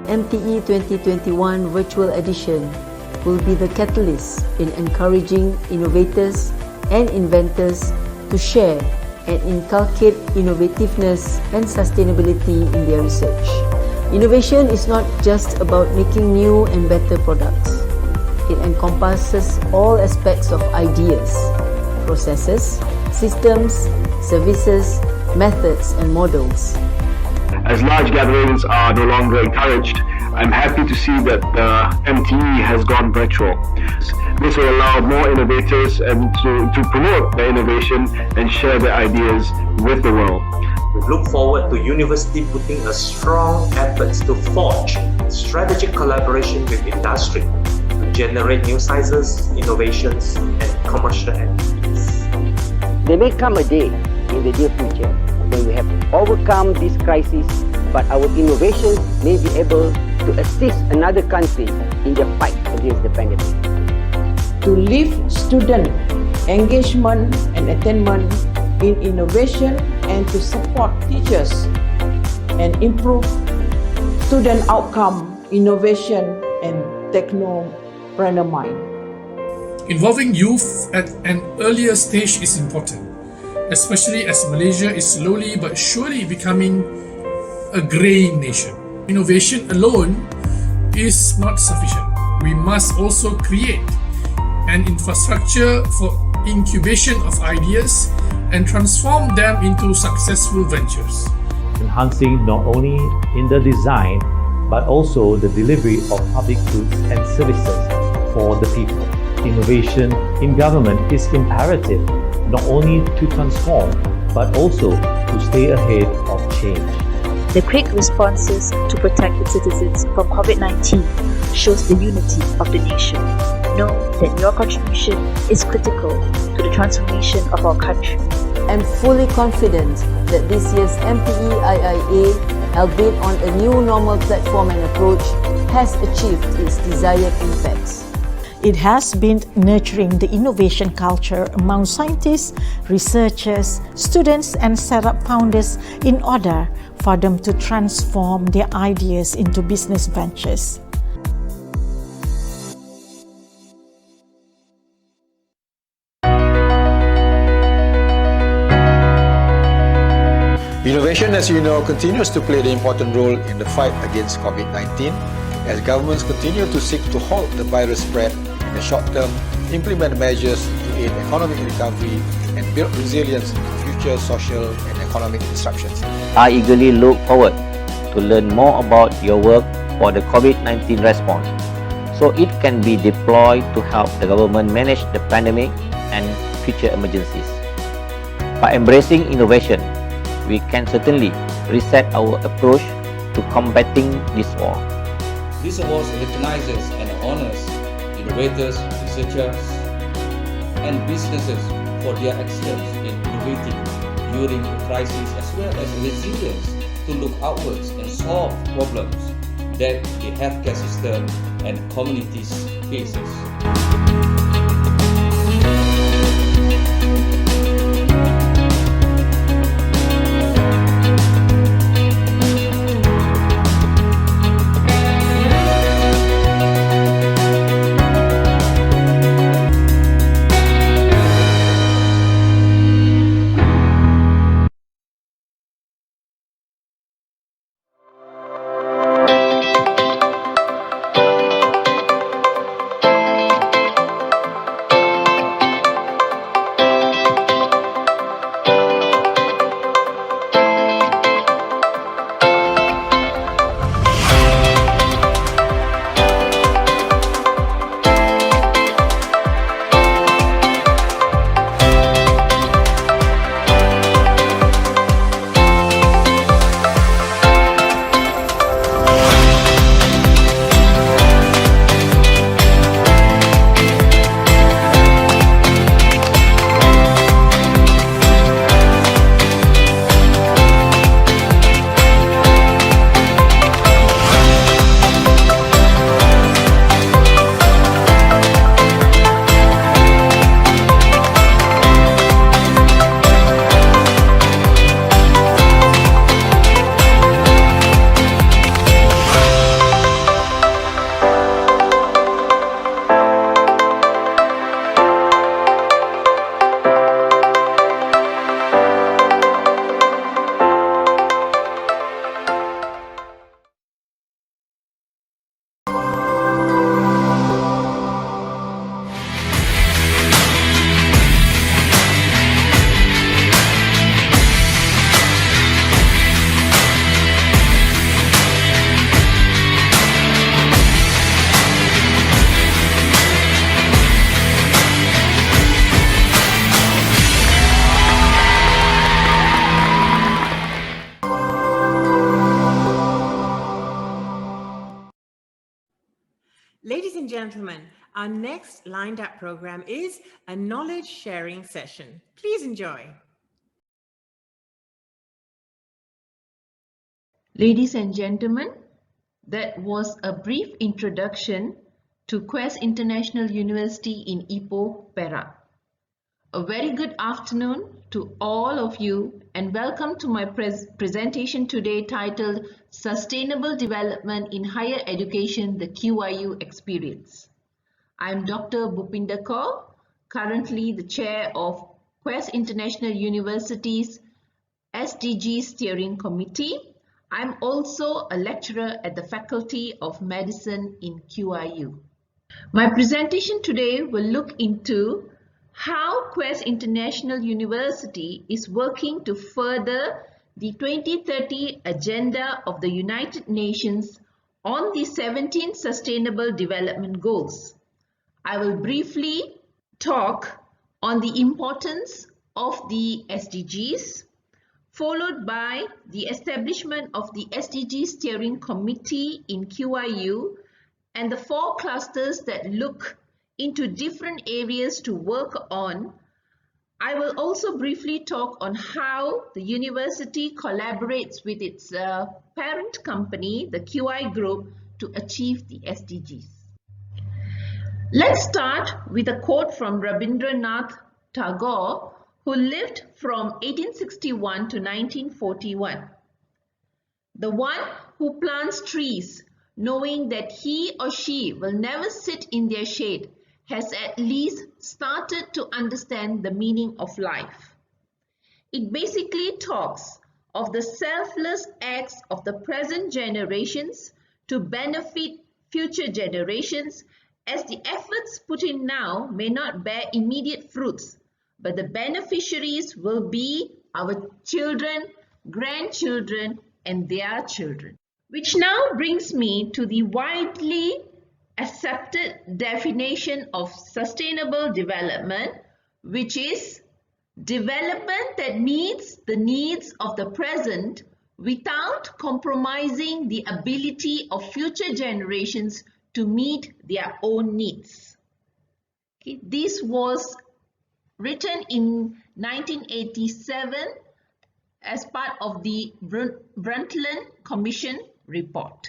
MTE 2021 Virtual Edition will be the catalyst in encouraging innovators and inventors to share and inculcate innovativeness and sustainability in their research. Innovation is not just about making new and better products. It encompasses all aspects of ideas, processes, systems, services, methods, and models. As large gatherings are no longer encouraged, I'm happy to see that MTE has gone virtual. This will allow more innovators and to promote their innovation and share their ideas with the world. We look forward to university putting a strong efforts to forge strategic collaboration with industry to generate new sciences, innovations, and commercial entities. There may come a day in the near future when we have overcome this crisis, but our innovations may be able to assist another country in their fight against the pandemic. To lift student engagement and attainment in innovation and to support teachers and improve student outcome, innovation and technopreneur mind. Involving youth at an earlier stage is important, especially as Malaysia is slowly but surely becoming a greying nation. Innovation alone is not sufficient. We must also create an infrastructure for incubation of ideas and transform them into successful ventures. Enhancing not only in the design but also the delivery of public goods and services for the people. Innovation in government is imperative not only to transform but also to stay ahead of change. The quick responses to protect its citizens from COVID-19 shows the unity of the nation. Know that your contribution is critical to the transformation of our country. I'm fully confident that this year's MTE IIA, albeit on a new normal platform and approach, has achieved its desired impacts. It has been nurturing the innovation culture among scientists, researchers, students and startup founders in order for them to transform their ideas into business ventures. Innovation, as you know, continues to play the important role in the fight against COVID-19 as governments continue to seek to halt the virus spread in the short term, implement measures to aid economic recovery and build resilience to future social and economic disruptions. I eagerly look forward to learn more about your work for the COVID-19 response so it can be deployed to help the government manage the pandemic and future emergencies. By embracing innovation, we can certainly reset our approach to combating this war. This award recognizes and honors innovators, researchers, and businesses for their excellence in innovating during a crisis as well as resilience to look outwards and solve problems that the healthcare system and communities faces. gentlemen, our next lined up program is a knowledge sharing session. Please enjoy. Ladies and gentlemen, that was a brief introduction to Quest International University in Ipoh, Perak. A very good afternoon to all of you and welcome to my presentation today titled Sustainable Development in Higher Education, the QIU Experience. I am Dr. Bhupinder Kaur, currently the chair of Quest International University's SDG Steering Committee. I am also a lecturer at the Faculty of Medicine in QIU. My presentation today will look into how Quest International University is working to further the 2030 Agenda of the United Nations on the 17 Sustainable Development Goals. I will briefly talk on the importance of the SDGs, followed by the establishment of the SDG Steering Committee in QIU and the 4 clusters that look into different areas to work on. I will also briefly talk on how the university collaborates with its parent company, the QI Group, to achieve the SDGs. Let's start with a quote from Rabindranath Tagore, who lived from 1861 to 1941. The one who plants trees, knowing that he or she will never sit in their shade, has at least started to understand the meaning of life. It basically talks of the selfless acts of the present generations to benefit future generations, as the efforts put in now may not bear immediate fruits, but the beneficiaries will be our children, grandchildren, and their children. Which now brings me to the widely accepted definition of sustainable development, which is development that meets the needs of the present without compromising the ability of future generations to meet their own needs. Okay, this was written in 1987 as part of the Brundtland Commission report.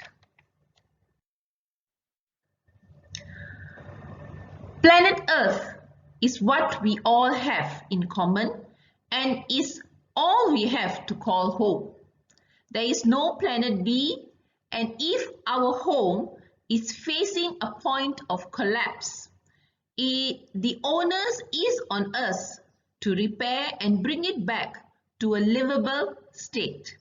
Planet Earth is what we all have in common and is all we have to call home. There is no planet B, and if our home is facing a point of collapse, the onus is on us to repair and bring it back to a livable state.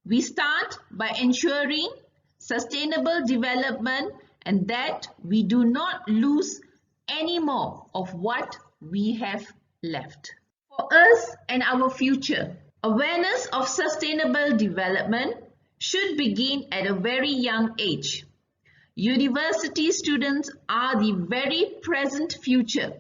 We start by ensuring sustainable development and that we do not lose any more of what we have left. For us and our future, awareness of sustainable development should begin at a very young age. University students are the very present future.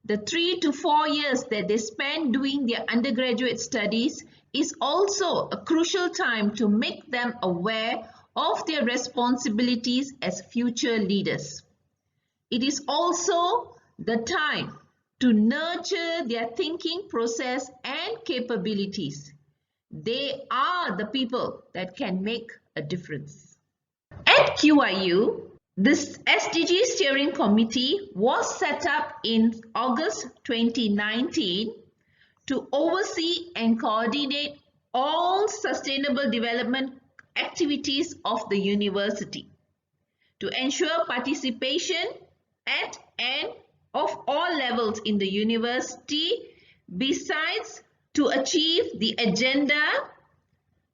The 3 to 4 years that they spend doing their undergraduate studies is also a crucial time to make them aware of their responsibilities as future leaders. It is also the time to nurture their thinking process and capabilities. They are the people that can make a difference. At QIU, this SDG Steering Committee was set up in August 2019 to oversee and coordinate all sustainable development activities of the university, to ensure participation at and of all levels in the university, besides to achieve the agenda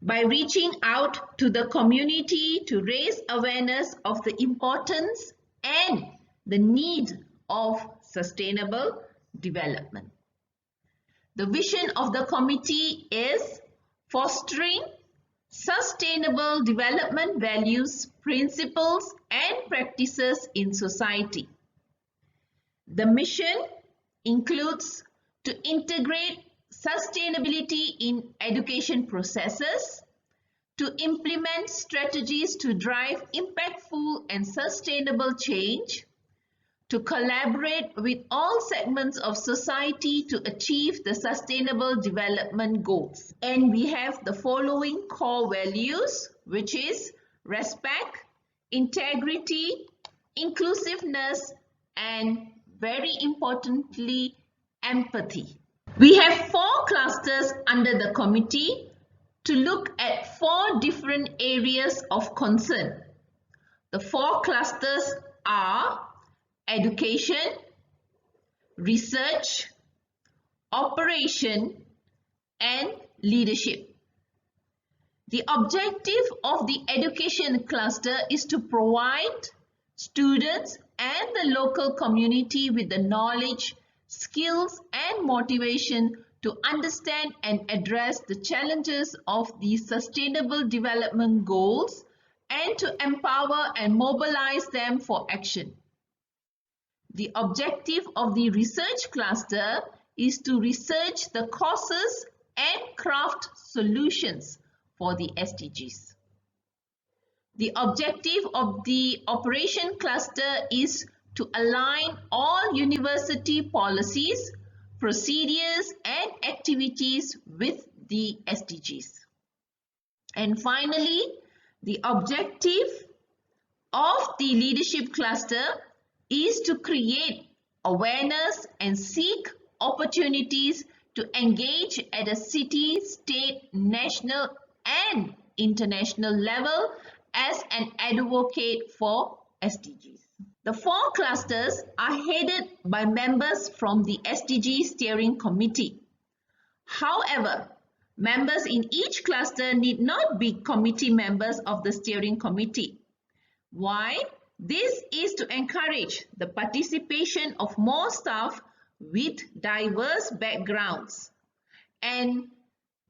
by reaching out to the community to raise awareness of the importance and the need of sustainable development. The vision of the committee is fostering sustainable development values, principles, and practices in society. The mission includes to integrate sustainability in education processes, to implement strategies to drive impactful and sustainable change, to collaborate with all segments of society to achieve the Sustainable Development Goals. And we have the following core values, which is respect, integrity, inclusiveness, and very importantly, empathy. We have 4 clusters under the committee to look at 4 different areas of concern. The 4 clusters are education, research, operation, and leadership. The objective of the education cluster is to provide students and the local community with the knowledge, skills, and motivation to understand and address the challenges of the Sustainable Development Goals and to empower and mobilize them for action. The objective of the research cluster is to research the causes and craft solutions for the SDGs. The objective of the operation cluster is to align all university policies, procedures, and activities with the SDGs. And finally, the objective of the leadership cluster is to create awareness and seek opportunities to engage at a city, state, national, and international level as an advocate for SDGs. The 4 clusters are headed by members from the SDG Steering Committee. However, members in each cluster need not be committee members of the Steering Committee. Why? This is to encourage the participation of more staff with diverse backgrounds and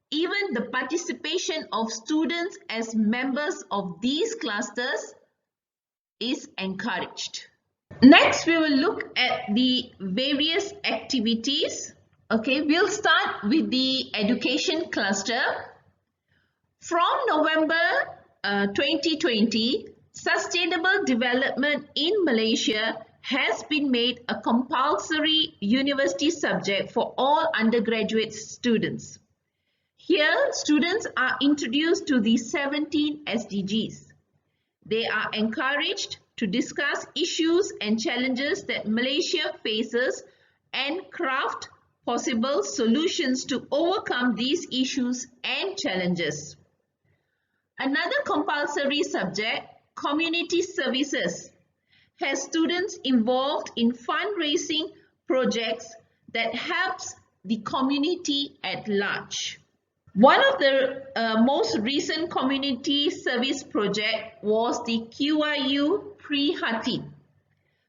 even the participation of students as members of these clusters is encouraged. Next, we will look at the various activities. Okay, we'll start with the education cluster. From November 2020, Sustainable Development in Malaysia has been made a compulsory university subject for all undergraduate students. Here, students are introduced to the 17 SDGs. They are encouraged to discuss issues and challenges that Malaysia faces and craft possible solutions to overcome these issues and challenges. Another compulsory subject, community services, has students involved in fundraising projects that helps the community at large. One of the most recent community service project was the QIU Prihatin,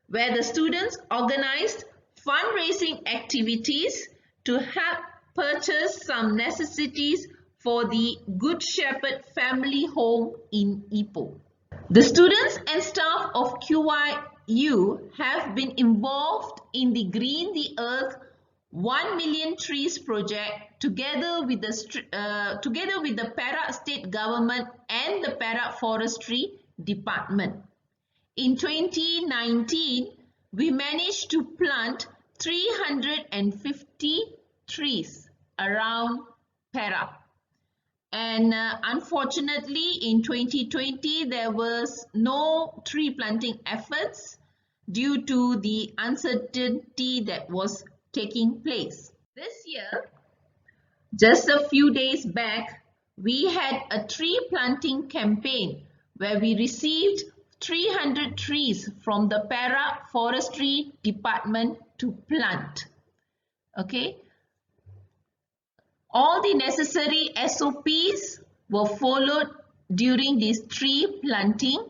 where the students organized fundraising activities to help purchase some necessities for the Good Shepherd Family Home in Ipoh. The students and staff of QIU have been involved in the Green the Earth 1 Million Trees project together with the Perak State Government and the Perak Forestry Department. In 2019, we managed to plant 350 trees around Perak. And unfortunately, in 2020, there was no tree planting efforts due to the uncertainty that was taking place. This year, just a few days back, we had a tree planting campaign where we received 300 trees from the Perak Forestry Department to plant. Okay. All the necessary SOPs were followed during this tree planting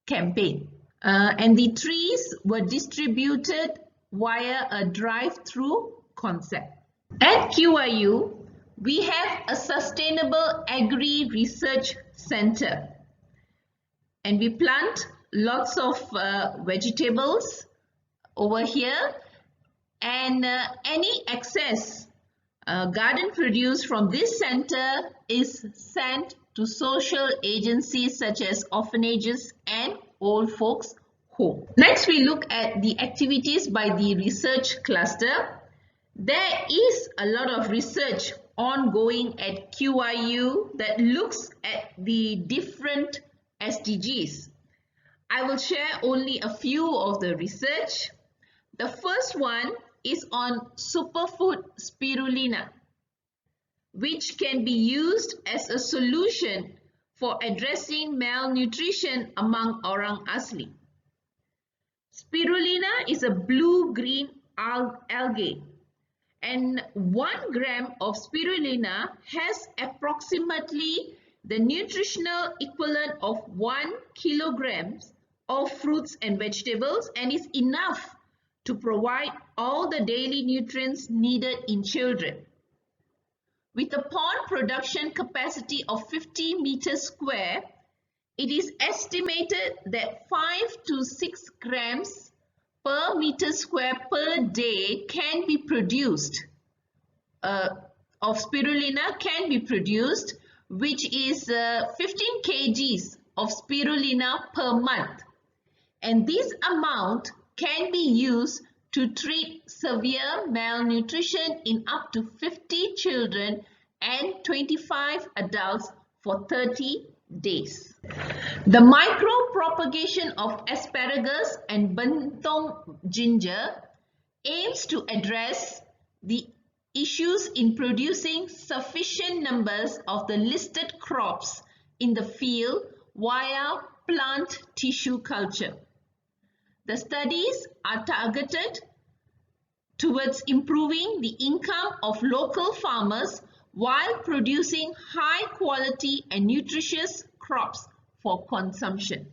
campaign. And the trees were distributed via a drive-through concept. At QIU, we have a Sustainable Agri Research Center. And we plant lots of vegetables over here. And any excess garden produce from this center is sent to social agencies such as orphanages and old folks home. Next, we look at the activities by the research cluster. There is a lot of research ongoing at QIU that looks at the different SDGs. I will share only a few of the research. The first one is on superfood spirulina, which can be used as a solution for addressing malnutrition among orang asli. Spirulina is a blue-green algae, and 1 gram of spirulina has approximately the nutritional equivalent of 1 kilogram of fruits and vegetables, and is enough to provide all the daily nutrients needed in children. With a pond production capacity of 50 meters square, it is estimated that 5 to 6 grams per meter square per day can be produced of spirulina can be produced, which is 15 kgs of spirulina per month, and this amount can be used to treat severe malnutrition in up to 50 children and 25 adults for 30 days. The micro-propagation of asparagus and bentong ginger aims to address the issues in producing sufficient numbers of the listed crops in the field via plant tissue culture. The studies are targeted towards improving the income of local farmers while producing high quality and nutritious crops for consumption.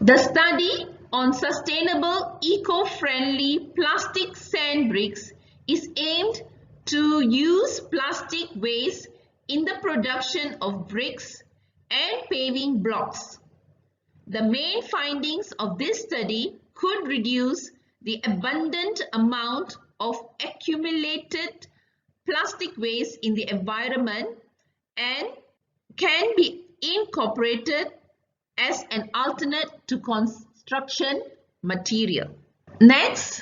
The study on sustainable eco-friendly plastic sand bricks is aimed to use plastic waste in the production of bricks and paving blocks. The main findings of this study could reduce the abundant amount of accumulated plastic waste in the environment and can be incorporated as an alternate to construction material. Next,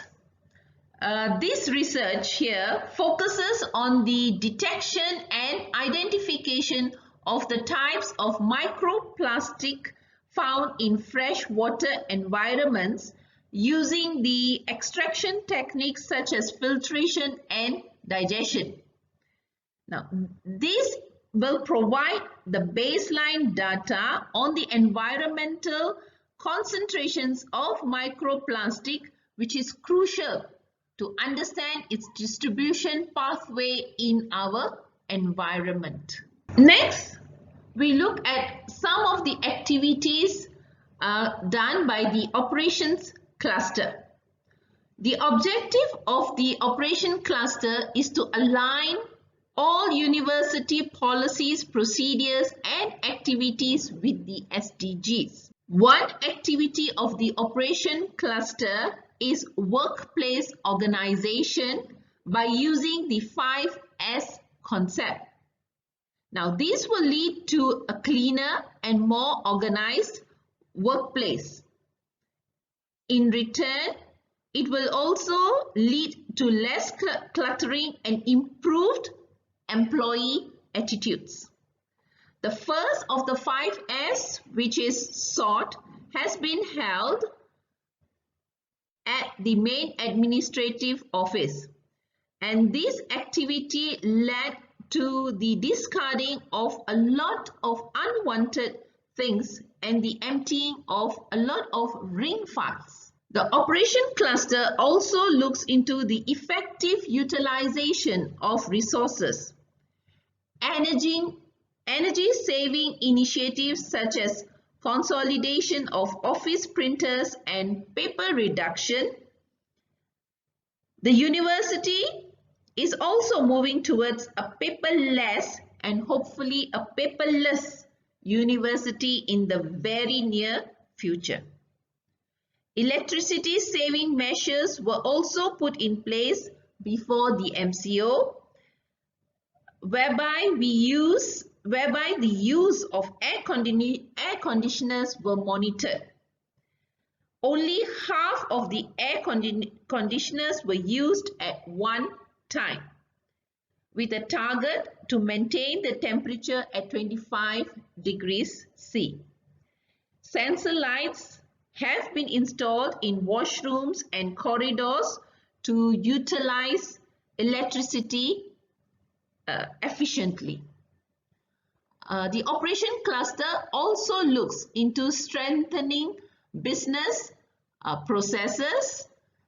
this research here focuses on the detection and identification of the types of microplastic found in freshwater environments using the extraction techniques such as filtration and digestion. Now, this will provide the baseline data on the environmental concentrations of microplastic, which is crucial to understand its distribution pathway in our environment. Next, we look at some of the activities done by the operations cluster. The objective of the operation cluster is to align all university policies, procedures and activities with the SDGs. One activity of the operation cluster is workplace organization by using the 5S concept. Now, this will lead to a cleaner and more organized workplace. In return, it will also lead to less cluttering and improved employee attitudes. The first of the 5S, which is sort, has been held at the main administrative office, and this activity led to the discarding of a lot of unwanted things and the emptying of a lot of ring files. The operation cluster also looks into the effective utilization of resources. Energy saving initiatives such as consolidation of office printers and paper reduction. The university is also moving towards a paperless and hopefully a paperless university in the very near future. Electricity saving measures were also put in place before the MCO, whereby we use whereby the use of air conditioners were monitored. Only half of the air conditioners were used at one time, with a target to maintain the temperature at 25 degrees C. Sensor lights have been installed in washrooms and corridors to utilize electricity efficiently. The operation cluster also looks into strengthening business processes,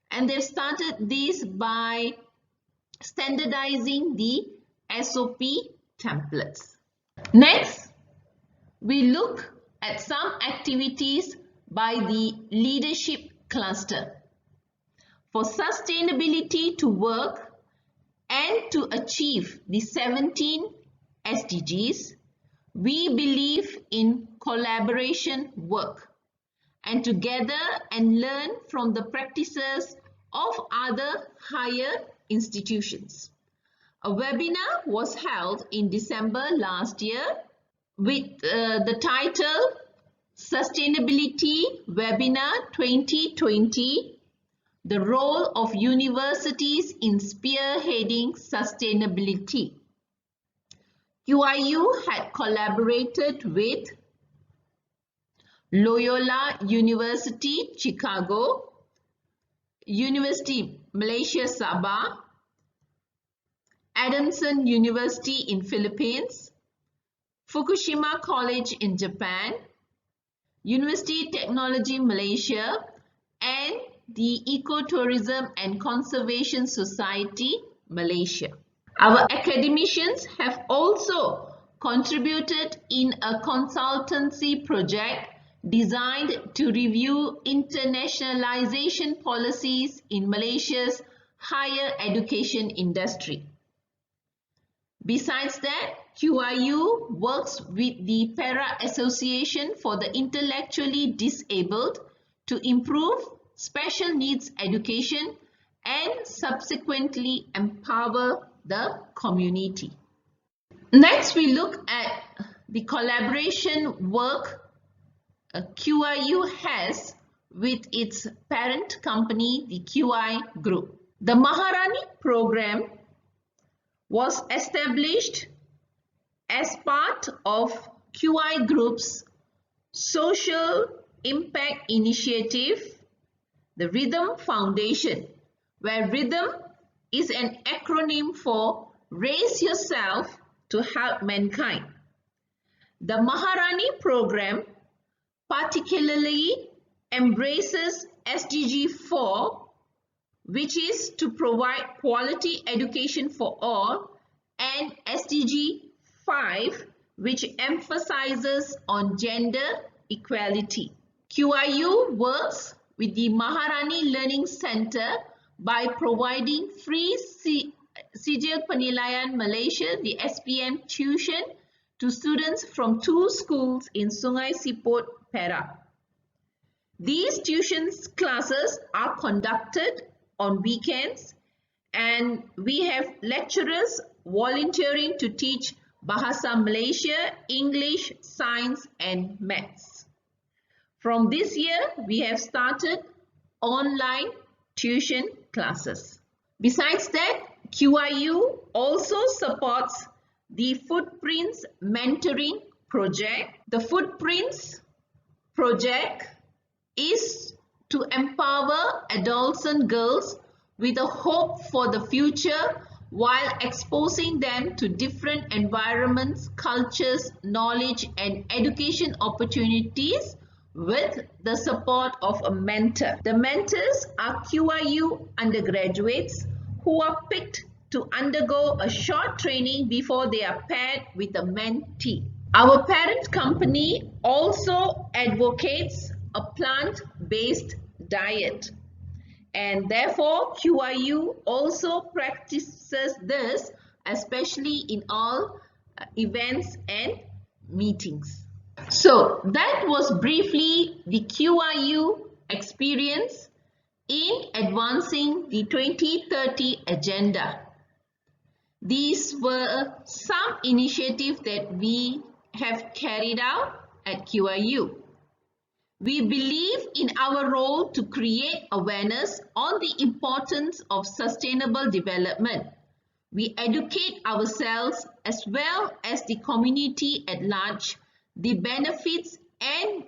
and they've started this by standardizing the SOP templates. Next, we look at some activities by the leadership cluster. For sustainability to work and to achieve the 17 SDGs, we believe in collaboration work and to gather and learn from the practices of other higher institutions. A webinar was held in December last year with the title Sustainability Webinar 2020, the role of universities in spearheading sustainability. QIU had collaborated with Loyola University, Chicago, University Malaysia Sabah, Adamson University in Philippines, Fukushima College in Japan, University Technology Malaysia, and the Ecotourism and Conservation Society Malaysia. Our academicians have also contributed in a consultancy project designed to review internationalization policies in Malaysia's higher education industry. Besides that, QIU works with the Para Association for the Intellectually Disabled to improve special needs education and subsequently empower the community. Next, we look at the collaboration work QIU has with its parent company, the QI Group. The Maharani program was established as part of QI Group's social impact initiative, the Rhythm Foundation, where Rhythm is an acronym for Raise Yourself to Help Mankind. The Maharani program particularly embraces SDG 4, which is to provide quality education for all, and SDG 5, which emphasizes on gender equality. QIU works with the Maharani Learning Center by providing free Sijil Penilaian Malaysia, the SPM tuition to students from 2 schools in Sungai Siput, Perak. These tuition classes are conducted on weekends, and we have lecturers volunteering to teach Bahasa Malaysia, English, Science and Maths. From this year, we have started online tuition classes. Besides that, QIU also supports the Footprints Mentoring Project. The Footprints Project is to empower adults and girls with a hope for the future while exposing them to different environments, cultures, knowledge and education opportunities with the support of a mentor. The mentors are QIU undergraduates who are picked to undergo a short training before they are paired with a mentee. Our parent company also advocates a plant-based diet, and therefore QIU also practices this, especially in all events and meetings. So that was briefly the QIU experience in advancing the 2030 agenda. These were some initiatives that we have carried out at QIU. We believe in our role to create awareness on the importance of sustainable development. We educate ourselves as well as the community at large the benefits and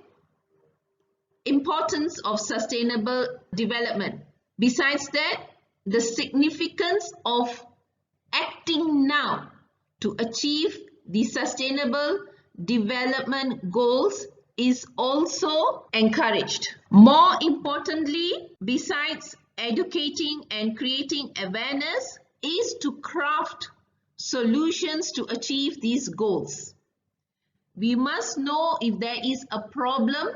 importance of sustainable development. Besides that, the significance of acting now to achieve the sustainable development goals is also encouraged. More importantly, besides educating and creating awareness, is to craft solutions to achieve these goals. We must know if there is a problem,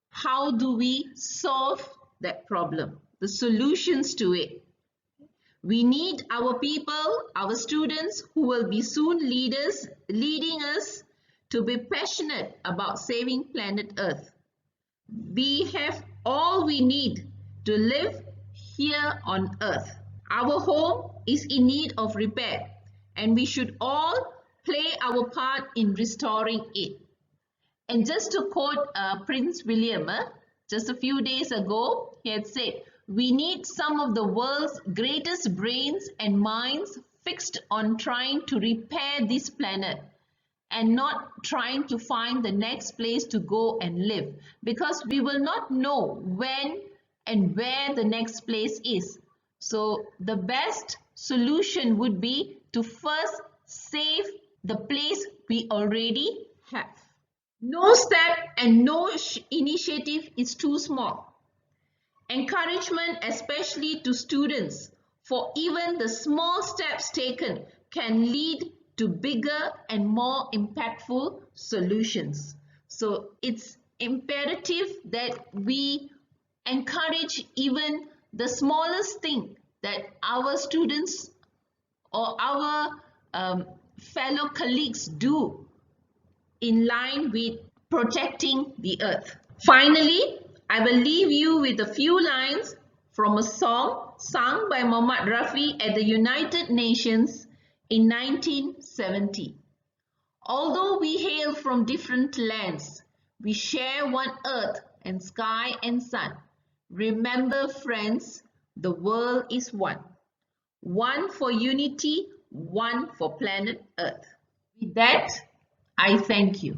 how do we solve that problem, the solutions to it. We need our people, our students who will be soon leaders, leading us to be passionate about saving planet Earth. We have all we need to live here on Earth. Our home is in need of repair, and we should all play our part in restoring it. And just to quote Prince William, just a few days ago, he had said, "We need some of the world's greatest brains and minds fixed on trying to repair this planet and not trying to find the next place to go and live, because we will not know when and where the next place is. So the best solution would be to first save the place we already have." No step and no initiative is too small. Encouragement, especially to students, for even the small steps taken can lead to bigger and more impactful solutions. So it's imperative that we encourage even the smallest thing that our students or our fellow colleagues do in line with protecting the earth. Finally, I will leave you with a few lines from a song sung by Muhammad Rafi at the United Nations in 1970. Although we hail from different lands, we share one earth and sky and sun. Remember, friends, the world is one. One for unity, one for planet Earth. With that, I thank you.